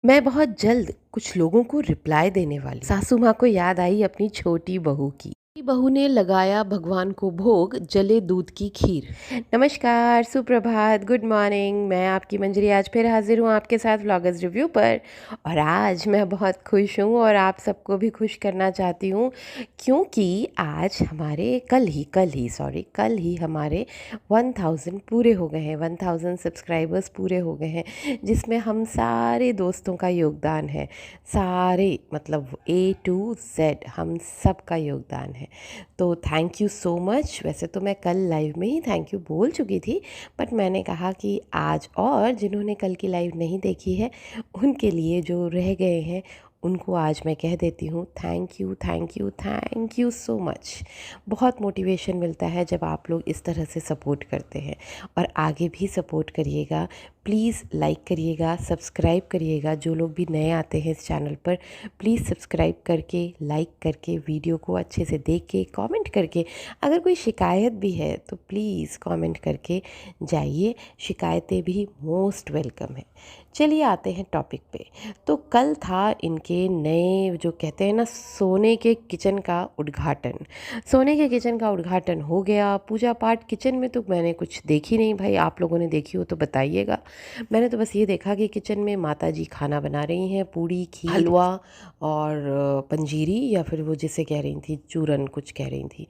मैं बहुत जल्द कुछ लोगों को रिप्लाई देने वाली। सासू माँ को याद आई अपनी छोटी बहू की। छोटी बहू ने लगाया भगवान को भोग, जले दूध की खीर। नमस्कार, सुप्रभात, गुड मॉर्निंग। मैं आपकी मंजरी आज फिर हाजिर हूँ आपके साथ व्लॉगर्स रिव्यू पर। और आज मैं बहुत खुश हूँ और आप सबको भी खुश करना चाहती हूँ, क्योंकि आज हमारे कल ही हमारे 1000 पूरे हो गए हैं। 1000 सब्सक्राइबर्स पूरे हो गए हैं, जिसमें हम सारे दोस्तों का योगदान है। सारे मतलब A to Z हम सब का योगदान है। तो थैंक यू सो मच। वैसे तो मैं कल लाइव में ही थैंक यू बोल चुकी थी, बट मैंने कहा कि आज और जिन्होंने कल की लाइव नहीं देखी है उनके लिए, जो रह गए हैं, उनको आज मैं कह देती हूँ thank you thank you thank you so much. बहुत मोटिवेशन मिलता है जब आप लोग इस तरह से सपोर्ट करते हैं, और आगे भी सपोर्ट करिएगा। प्लीज़ लाइक करिएगा, सब्सक्राइब करिएगा। जो लोग भी नए आते हैं इस चैनल पर, प्लीज़ सब्सक्राइब करके, लाइक करके, वीडियो को अच्छे से देख के, कमेंट करके, अगर कोई शिकायत भी है तो प्लीज़ कमेंट करके जाइए। शिकायतें भी मोस्ट वेलकम है। चलिए आते हैं टॉपिक पे। तो कल था इनके नए, जो कहते हैं ना, सोने के किचन का उद्घाटन। सोने के किचन का उद्घाटन हो गया। पूजा पाठ किचन में तो मैंने कुछ देखी नहीं भाई, आप लोगों ने देखी हो तो बताइएगा। मैंने तो बस ये देखा कि किचन में माता जी खाना बना रही हैं, पूड़ी, खीर, हलवा और पंजीरी, या फिर वो जिसे कह रही थी चूरन कुछ कह रही थी।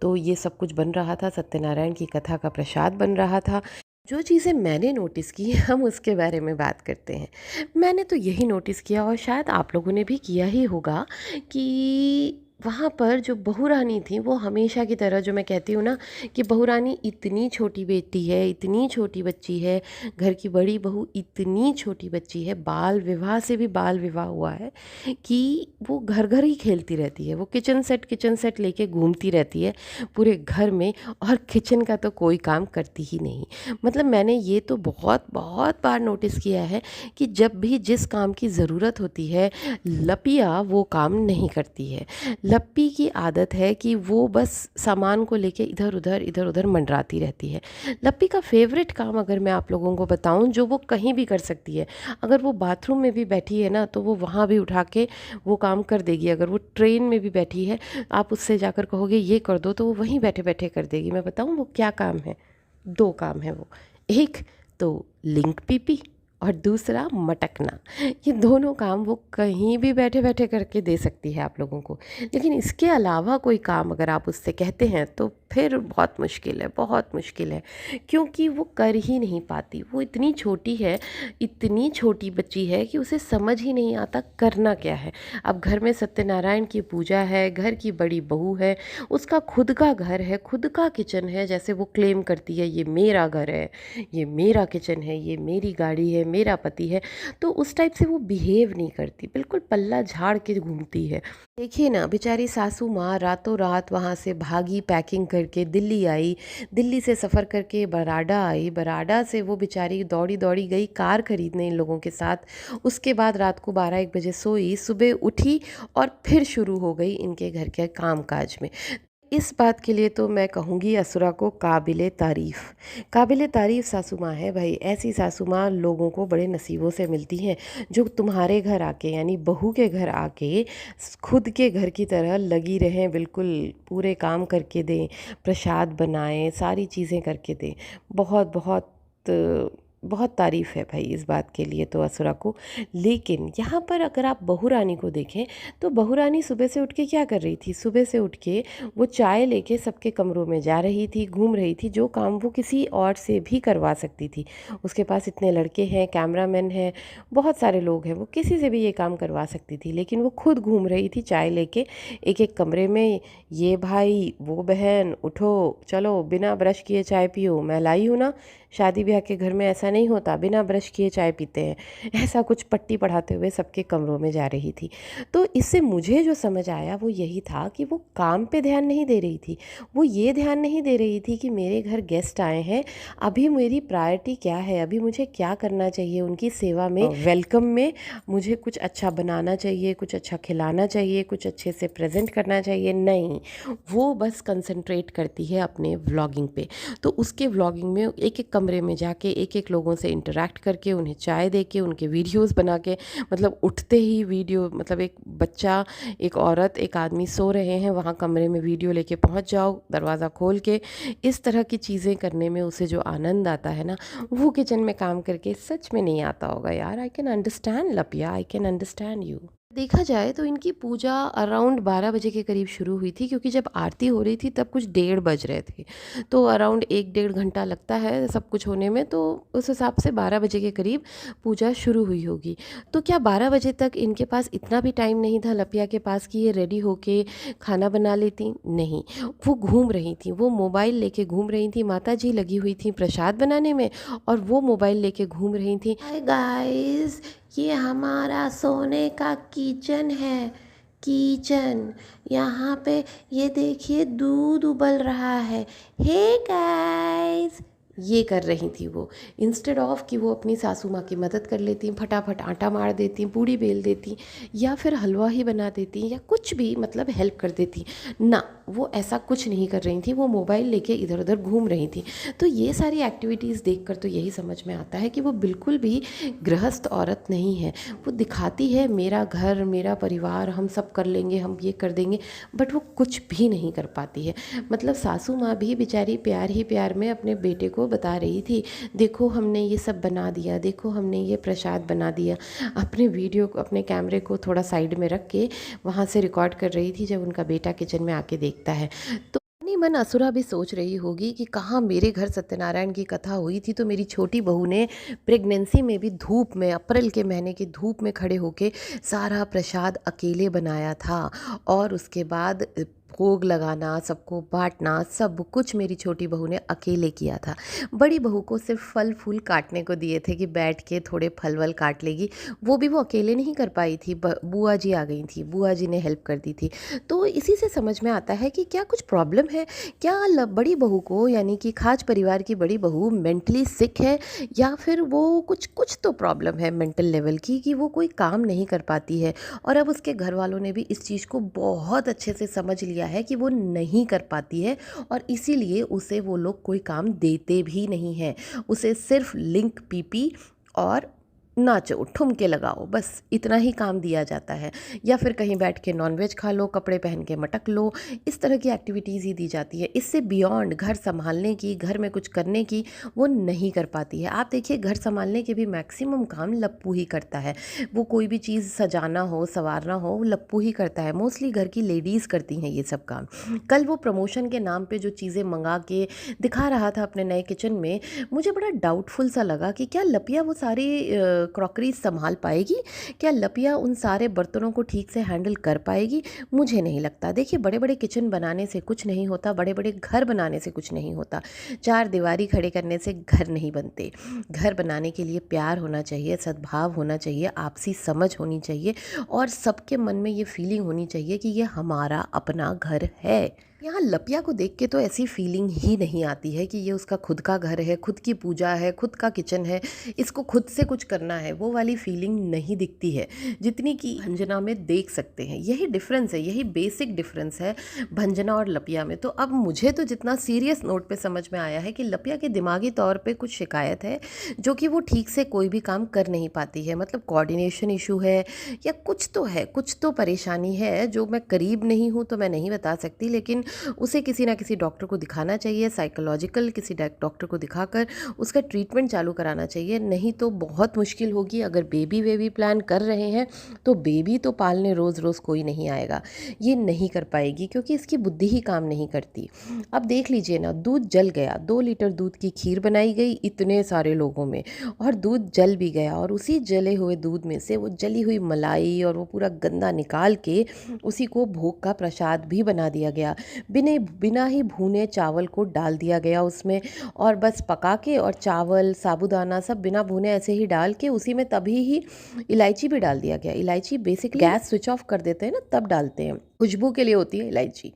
तो ये सब कुछ बन रहा था। सत्यनारायण की कथा का प्रसाद बन रहा था। जो चीज़ें मैंने नोटिस की हम उसके बारे में बात करते हैं। मैंने तो यही नोटिस किया, और शायद आप लोगों ने भी किया ही होगा, कि वहाँ पर जो बहू रानी थी वो हमेशा की तरह, जो मैं कहती हूँ ना कि बहू रानी इतनी छोटी बेटी है, इतनी छोटी बच्ची है, घर की बड़ी बहू इतनी छोटी बच्ची है, बाल विवाह से भी बाल विवाह हुआ है, कि वो घर घर ही खेलती रहती है। वो किचन सेट लेके घूमती रहती है पूरे घर में, और किचन का तो कोई काम करती ही नहीं। मतलब मैंने ये तो बहुत बहुत बार नोटिस किया है कि जब भी जिस काम की ज़रूरत होती है, लपिया वो काम नहीं करती है। लप्पी की आदत है कि वो बस सामान को लेके इधर उधर मंडराती रहती है। लप्पी का फेवरेट काम अगर मैं आप लोगों को बताऊं, जो वो कहीं भी कर सकती है, अगर वो बाथरूम में भी बैठी है ना, तो वो वहाँ भी उठा के वो काम कर देगी। अगर वो ट्रेन में भी बैठी है, आप उससे जाकर कहोगे ये कर दो, तो वो वहीं बैठे बैठे कर देगी। मैं बताऊं वो क्या काम है? दो काम है वो। एक तो लिंक पीपी, और दूसरा मटकना। ये दोनों काम वो कहीं भी बैठे बैठे करके दे सकती है आप लोगों को। लेकिन इसके अलावा कोई काम अगर आप उससे कहते हैं तो फिर बहुत मुश्किल है, बहुत मुश्किल है, क्योंकि वो कर ही नहीं पाती। वो इतनी छोटी है, इतनी छोटी बच्ची है कि उसे समझ ही नहीं आता करना क्या है। अब घर में सत्यनारायण की पूजा है, घर की बड़ी बहू है, उसका खुद का घर है, खुद का किचन है, जैसे वो क्लेम करती है ये मेरा घर है, ये मेरा किचन है, ये मेरी गाड़ी है, मेरा पति है। तो उस टाइप से वो बिहेव नहीं करती, बिल्कुल पल्ला झाड़ के घूमती है। देखिए ना, बेचारी सासू माँ रातों रात वहाँ से भागी, पैकिंग करके दिल्ली आई, दिल्ली से सफ़र करके बराडा आई, बराडा से वो बेचारी दौड़ी दौड़ी गई कार खरीदने इन लोगों के साथ। उसके बाद रात को 12-1 बजे सोई, सुबह उठी और फिर शुरू हो गई इनके घर के काम काज में। इस बात के लिए तो मैं कहूँगी असुरा को काबिले तारीफ़, काबिले तारीफ़ सासू माँ है भाई। ऐसी सासू माँ लोगों को बड़े नसीबों से मिलती हैं, जो तुम्हारे घर आके, यानी बहू के घर आके खुद के घर की तरह लगी रहें, बिल्कुल पूरे काम करके दें, प्रसाद बनाएं, सारी चीज़ें करके दें। बहुत बहुत बहुत तारीफ़ है भाई इस बात के लिए तो असुरा को। लेकिन यहाँ पर अगर आप बहू रानी को देखें, तो बहू रानी सुबह से उठ के क्या कर रही थी? सुबह से उठ के वो चाय लेके सबके कमरों में जा रही थी, घूम रही थी, जो काम वो किसी और से भी करवा सकती थी। उसके पास इतने लड़के हैं, कैमरामैन हैं, बहुत सारे लोग हैं, वो किसी से भी ये काम करवा सकती थी, लेकिन वो खुद घूम रही थी चाय लेके एक एक कमरे में। ये भाई, वो बहन, उठो चलो, बिना ब्रश किए चाय पियो, मैं लाई हूँ ना। शादी ब्याह के घर में ऐसा नहीं होता, बिना ब्रश किए चाय पीते हैं, ऐसा कुछ पट्टी पढ़ाते हुए सबके कमरों में जा रही थी। तो इससे मुझे जो समझ आया वो यही था कि वो काम पे ध्यान नहीं दे रही थी। वो ये ध्यान नहीं दे रही थी कि मेरे घर गेस्ट आए हैं, अभी मेरी प्रायोरिटी क्या है, अभी मुझे क्या करना चाहिए उनकी सेवा में, वेलकम में। मुझे कुछ अच्छा बनाना चाहिए, कुछ अच्छा खिलाना चाहिए, कुछ अच्छे से प्रेजेंट करना चाहिए। नहीं, वो बस कंसंट्रेट करती है अपने व्लॉगिंग पे। तो उसके व्लॉगिंग में एक एक कमरे में जाके एक एक लोगों से इंटरेक्ट करके, उन्हें चाय दे के, उनके वीडियोस बना के, मतलब उठते ही वीडियो, मतलब एक बच्चा, एक औरत, एक आदमी सो रहे हैं, वहाँ कमरे में वीडियो लेके पहुँच जाओ दरवाज़ा खोल के। इस तरह की चीज़ें करने में उसे जो आनंद आता है ना, वो किचन में काम करके सच में नहीं आता होगा यार। आई कैन अंडरस्टैंड लपिया, आई कैन अंडरस्टैंड यू। देखा जाए तो इनकी पूजा अराउंड 12 बजे के करीब शुरू हुई थी, क्योंकि जब आरती हो रही थी तब कुछ 1:30 बज रहे थे। तो अराउंड 1 डेढ़ घंटा लगता है सब कुछ होने में, तो उस हिसाब से 12 बजे के करीब पूजा शुरू हुई होगी। तो क्या 12 बजे तक इनके पास इतना भी टाइम नहीं था लपिया के पास कि ये रेडी होके खाना बना लेती? नहीं, वो घूम रही थी, वो मोबाइल लेके घूम रही थी। माता जी लगी हुई थी प्रसाद बनाने में और वो मोबाइल लेके घूम रही थी। हाय गाइस, ये हमारा सोने का किचन है। किचन, यहाँ पे ये देखिए दूध उबल रहा है। हे गाइस, ये कर रही थी वो। इंस्टेड ऑफ कि वो अपनी सासू माँ की मदद कर लेती, फटाफट आटा मार देती, पूड़ी बेल देती, या फिर हलवा ही बना देती, या कुछ भी मतलब हेल्प कर देती ना, वो ऐसा कुछ नहीं कर रही थी। वो मोबाइल लेके इधर उधर घूम रही थी। तो ये सारी एक्टिविटीज़ देखकर तो यही समझ में आता है कि वो बिल्कुल भी गृहस्थ औरत नहीं है। वो दिखाती है मेरा घर, मेरा परिवार, हम सब कर लेंगे, हम ये कर देंगे, बट वो कुछ भी नहीं कर पाती है। मतलब सासू माँ भी बेचारी प्यार ही प्यार में अपने बेटे को बता रही थी, देखो हमने ये सब बना दिया, देखो हमने ये प्रसाद बना दिया। अपने वीडियो को, अपने कैमरे को थोड़ा साइड में रख के वहाँ से रिकॉर्ड कर रही थी जब उनका बेटा किचन में आके देखता है। तो अपनी मन असुरा भी सोच रही होगी कि कहाँ मेरे घर सत्यनारायण की कथा हुई थी तो मेरी छोटी बहू ने प्रेगनेंसी में भी धूप में, अप्रैल के महीने की धूप में खड़े होके सारा प्रसाद अकेले बनाया था, और उसके बाद भोग लगाना, सबको बांटना, सब कुछ मेरी छोटी बहू ने अकेले किया था। बड़ी बहू को सिर्फ फल फूल काटने को दिए थे कि बैठ के थोड़े फल वल काट लेगी, वो भी वो अकेले नहीं कर पाई थी, बुआ जी आ गई थी, बुआ जी ने हेल्प कर दी थी। तो इसी से समझ में आता है कि क्या कुछ प्रॉब्लम है, क्या बड़ी बहू को, यानी कि खाज परिवार की बड़ी बहू मेंटली सिक है, या फिर वो कुछ कुछ तो प्रॉब्लम है मेंटल लेवल की कि वो कोई काम नहीं कर पाती है। और अब उसके घर वालों ने भी इस चीज़ को बहुत अच्छे से समझ लिया है कि वो नहीं कर पाती है, और इसीलिए उसे वो लोग कोई काम देते भी नहीं हैं। उसे सिर्फ लिंक पीपी और नाचो, ठुमके लगाओ, बस इतना ही काम दिया जाता है। या फिर कहीं बैठ के नॉनवेज खा लो, कपड़े पहन के मटक लो, इस तरह की एक्टिविटीज़ ही दी जाती है। इससे बियॉन्ड घर संभालने की, घर में कुछ करने की वो नहीं कर पाती है। आप देखिए, घर संभालने के भी मैक्सिमम काम लप्पू ही करता है। वो कोई भी चीज़ सजाना हो, संवारना हो, वो लप्पू ही करता है। मोस्टली घर की लेडीज़ करती हैं ये सब काम। कल वो प्रमोशन के नाम पे जो चीज़ें मंगा के दिखा रहा था अपने नए किचन में, मुझे बड़ा डाउटफुल सा लगा कि क्या लपिया वो सारी क्रॉकरी संभाल पाएगी, क्या लपिया उन सारे बर्तनों को ठीक से हैंडल कर पाएगी? मुझे नहीं लगता। देखिए, बड़े बड़े किचन बनाने से कुछ नहीं होता, बड़े बड़े घर बनाने से कुछ नहीं होता, चार दीवारी खड़े करने से घर नहीं बनते। घर बनाने के लिए प्यार होना चाहिए, सद्भाव होना चाहिए, आपसी समझ होनी चाहिए, और सबके मन में ये फीलिंग होनी चाहिए कि ये हमारा अपना घर है। यहाँ लपिया को देख के तो ऐसी फीलिंग ही नहीं आती है कि ये उसका खुद का घर है, खुद की पूजा है, खुद का किचन है, इसको खुद से कुछ करना है, वो वाली फीलिंग नहीं दिखती है जितनी कि भंजना में देख सकते हैं। यही डिफरेंस है, यही बेसिक डिफरेंस है भंजना और लपिया में। तो अब मुझे तो जितना सीरियस नोट पे समझ में आया है कि लपिया के दिमागी तौर पे कुछ शिकायत है, जो कि वो ठीक से कोई भी काम कर नहीं पाती है। मतलब कोऑर्डिनेशन इशू है, या कुछ तो है, कुछ तो परेशानी है, जो मैं करीब नहीं हूँ तो मैं नहीं बता सकती, लेकिन उसे किसी ना किसी डॉक्टर को दिखाना चाहिए, साइकोलॉजिकल किसी डॉक्टर को दिखाकर उसका ट्रीटमेंट चालू कराना चाहिए। नहीं तो बहुत मुश्किल होगी। अगर बेबी प्लान कर रहे हैं तो बेबी तो पालने रोज़ रोज़ कोई नहीं आएगा, ये नहीं कर पाएगी, क्योंकि इसकी बुद्धि ही काम नहीं करती। अब देख लीजिए ना, दूध जल गया, 2 लीटर दूध की खीर बनाई गई इतने सारे लोगों में, और दूध जल भी गया, और उसी जले हुए दूध में से वो जली हुई मलाई और वो पूरा गंदा निकाल के उसी को भोग का प्रसाद भी बना दिया गया। बिना ही भुने चावल को डाल दिया गया उसमें, और बस पका के, और चावल, साबूदाना सब बिना भुने ऐसे ही डाल के उसी में तभी ही इलायची भी डाल दिया गया। इलायची बेसिकली गैस स्विच ऑफ कर देते हैं ना, तब डालते हैं। खुशबू के लिए होती है इलायची,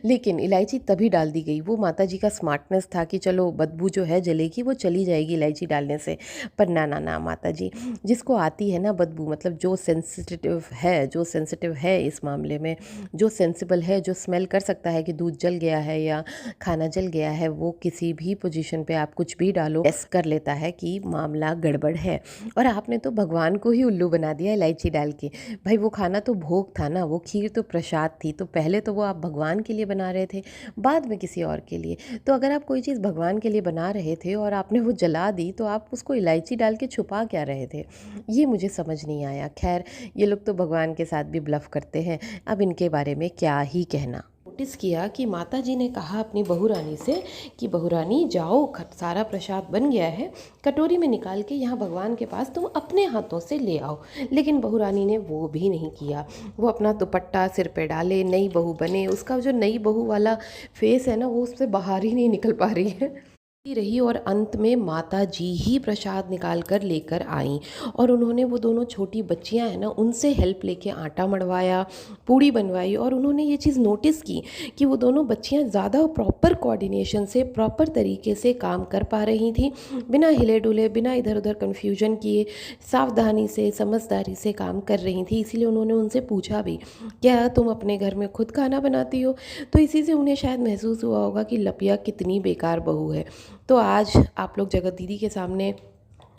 लेकिन इलायची तभी डाल दी गई, वो माता जी का स्मार्टनेस था कि चलो बदबू जो है जले की वो चली जाएगी इलायची डालने से। पर ना ना ना माता जी, जिसको आती है ना बदबू, मतलब जो सेंसिटिव है इस मामले में, जो सेंसिबल है, जो स्मेल कर सकता है कि दूध जल गया है या खाना जल गया है, वो किसी भी पोजीशन पे आप कुछ भी डालो गेस कर लेता है कि मामला गड़बड़ है। और आपने तो भगवान को ही उल्लू बना दिया इलायची डाल के। भाई वो खाना तो भोग था ना, वो खीर तो प्रसाद थी, तो पहले तो वो आप भगवान के लिए बना रहे थे, बाद में किसी और के लिए। तो अगर आप कोई चीज़ भगवान के लिए बना रहे थे और आपने वो जला दी, तो आप उसको इलायची डाल के छुपा क्या रहे थे, ये मुझे समझ नहीं आया। खैर, ये लोग तो भगवान के साथ भी ब्लफ करते हैं, अब इनके बारे में क्या ही कहना। नोटिस किया कि माता जी ने कहा अपनी बहू रानी से कि बहू रानी जाओ, सारा प्रसाद बन गया है, कटोरी में निकाल के यहाँ भगवान के पास तुम अपने हाथों से ले आओ। लेकिन बहू रानी ने वो भी नहीं किया, वो अपना दुपट्टा सिर पे डाले, नई बहू बने, उसका जो नई बहू वाला फेस है ना, वो उससे बाहर ही नहीं निकल पा रही है रही। और अंत में माता जी ही प्रसाद निकाल कर लेकर आईं, और उन्होंने वो दोनों छोटी बच्चियां हैं ना, उनसे हेल्प लेके आटा मड़वाया, पूड़ी बनवाई। और उन्होंने ये चीज़ नोटिस की कि वो दोनों बच्चियां ज़्यादा प्रॉपर कोऑर्डिनेशन से, प्रॉपर तरीके से काम कर पा रही थी, बिना हिले डुले, बिना इधर उधर कन्फ्यूजन किए, सावधानी से, समझदारी से काम कर रही थी। इसीलिए उन्होंने उनसे पूछा भी, क्या तुम अपने घर में खुद खाना बनाती हो? तो इसी से उन्हें शायद महसूस हुआ होगा कि लपिया कितनी बेकार बहू है। तो आज आप लोग जगत दीदी के सामने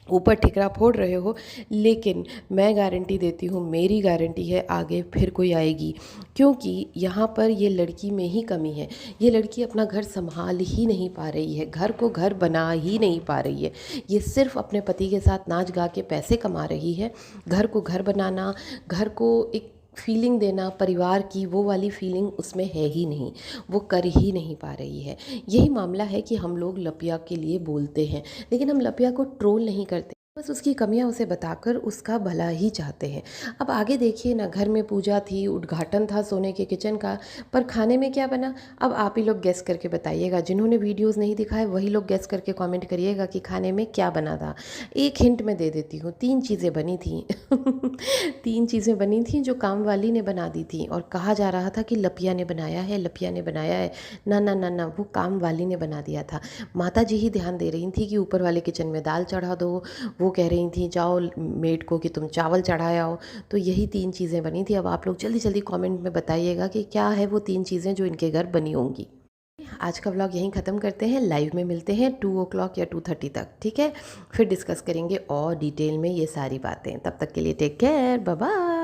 ऊपर ठिकरा फोड़ रहे हो, लेकिन मैं गारंटी देती हूँ, मेरी गारंटी है आगे फिर कोई आएगी, क्योंकि यहाँ पर ये लड़की में ही कमी है। ये लड़की अपना घर संभाल ही नहीं पा रही है, घर को घर बना ही नहीं पा रही है। ये सिर्फ अपने पति के साथ नाच गा के पैसे कमा रही है। घर को घर बनाना, घर को एक फीलिंग देना परिवार की, वो वाली फीलिंग उसमें है ही नहीं, वो कर ही नहीं पा रही है। यही मामला है कि हम लोग लपिया के लिए बोलते हैं, लेकिन हम लपिया को ट्रोल नहीं करते, बस उसकी कमियां उसे बताकर उसका भला ही चाहते हैं। अब आगे देखिए ना, घर में पूजा थी, उद्घाटन था सोने के किचन का, पर खाने में क्या बना, अब आप ही लोग गेस करके बताइएगा। जिन्होंने वीडियोस नहीं दिखाए वही लोग गेस करके कमेंट करिएगा कि खाने में क्या बना था। एक हिंट मैं दे देती हूँ, 3 चीज़ें बनी थी 3 चीज़ें बनी थी जो काम वाली ने बना दी थी, और कहा जा रहा था कि लपिया ने बनाया है, लपिया ने बनाया है। ना ना ना ना, वो काम वाली ने बना दिया था। माता जी ही ध्यान दे रही थी कि ऊपर वाले किचन में दाल चढ़ा दो, वो कह रही थी जाओ मेड को कि तुम चावल चढ़ाए आओ। तो यही 3 चीज़ें बनी थी। अब आप लोग जल्दी जल्दी कमेंट में बताइएगा कि क्या है वो 3 चीज़ें जो इनके घर बनी होंगी। आज का व्लॉग यहीं ख़त्म करते हैं, लाइव में मिलते हैं 2 o'clock या 2:30 तक, ठीक है? फिर डिस्कस करेंगे और डिटेल में ये सारी बातें। तब तक के लिए टेक केयर, बाय बाय।